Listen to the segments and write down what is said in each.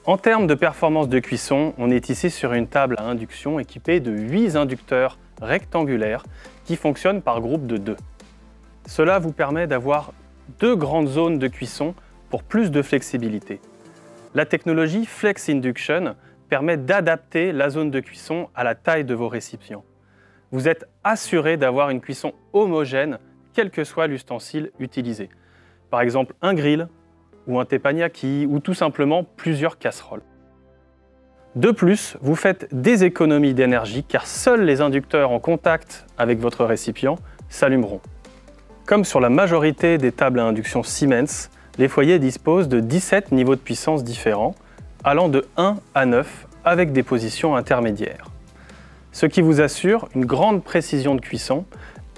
En termes de performance de cuisson, on est ici sur une table à induction équipée de 8 inducteurs rectangulaires qui fonctionnent par groupe de 2. Cela vous permet d'avoir 2 grandes zones de cuisson pour plus de flexibilité. La technologie Flex Induction permet d'adapter la zone de cuisson à la taille de vos récipients. Vous êtes assuré d'avoir une cuisson homogène, quel que soit l'ustensile utilisé. Par exemple un grill, ou un teppanyaki, ou tout simplement plusieurs casseroles. De plus, vous faites des économies d'énergie car seuls les inducteurs en contact avec votre récipient s'allumeront. Comme sur la majorité des tables à induction Siemens, les foyers disposent de 17 niveaux de puissance différents, allant de 1 à 9 avec des positions intermédiaires. Ce qui vous assure une grande précision de cuisson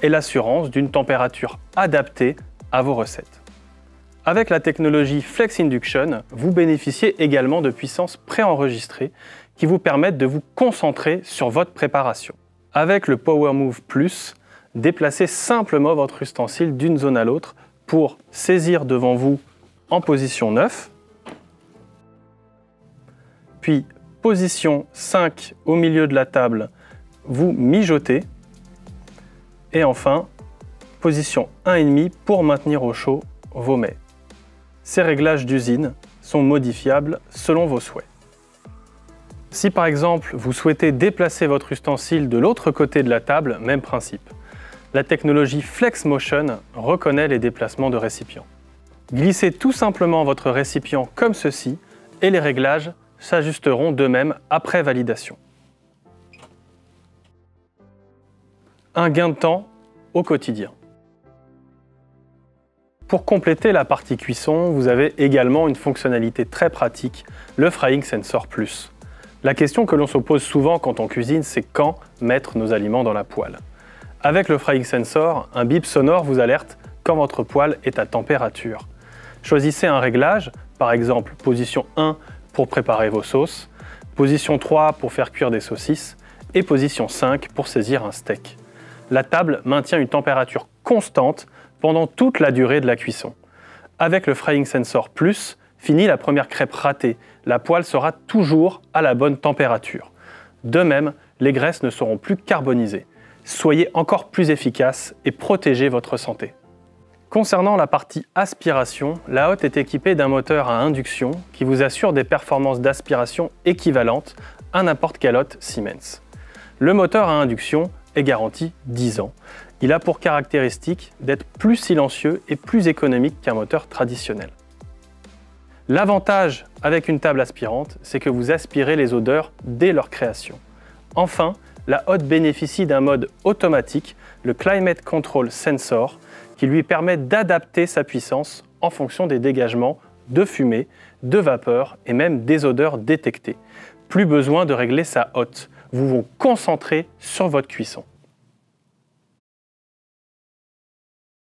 et l'assurance d'une température adaptée à vos recettes. Avec la technologie Flex Induction, vous bénéficiez également de puissances préenregistrées qui vous permettent de vous concentrer sur votre préparation. Avec le Power Move Plus, déplacez simplement votre ustensile d'une zone à l'autre pour saisir devant vous en position 9, puis position 5 au milieu de la table, vous mijotez, et enfin position 1,5 pour maintenir au chaud vos mets. Ces réglages d'usine sont modifiables selon vos souhaits. Si par exemple vous souhaitez déplacer votre ustensile de l'autre côté de la table, même principe. La technologie Flex Motion reconnaît les déplacements de récipients. Glissez tout simplement votre récipient comme ceci et les réglages s'ajusteront d'eux-mêmes après validation. Un gain de temps au quotidien. Pour compléter la partie cuisson, vous avez également une fonctionnalité très pratique, le Frying Sensor Plus. La question que l'on se pose souvent quand on cuisine, c'est quand mettre nos aliments dans la poêle. Avec le Frying Sensor, un bip sonore vous alerte quand votre poêle est à température. Choisissez un réglage, par exemple position 1 pour préparer vos sauces, position 3 pour faire cuire des saucisses et position 5 pour saisir un steak. La table maintient une température constante pendant toute la durée de la cuisson. Avec le Frying Sensor Plus, fini la première crêpe ratée, la poêle sera toujours à la bonne température. De même, les graisses ne seront plus carbonisées. Soyez encore plus efficace et protégez votre santé. Concernant la partie aspiration, la hotte est équipée d'un moteur à induction qui vous assure des performances d'aspiration équivalentes à n'importe quelle hotte Siemens. Le moteur à induction est garanti 10 ans. Il a pour caractéristique d'être plus silencieux et plus économique qu'un moteur traditionnel. L'avantage avec une table aspirante, c'est que vous aspirez les odeurs dès leur création. Enfin, la hotte bénéficie d'un mode automatique, le Climate Control Sensor, qui lui permet d'adapter sa puissance en fonction des dégagements de fumée, de vapeur et même des odeurs détectées. Plus besoin de régler sa hotte, vous vous concentrez sur votre cuisson.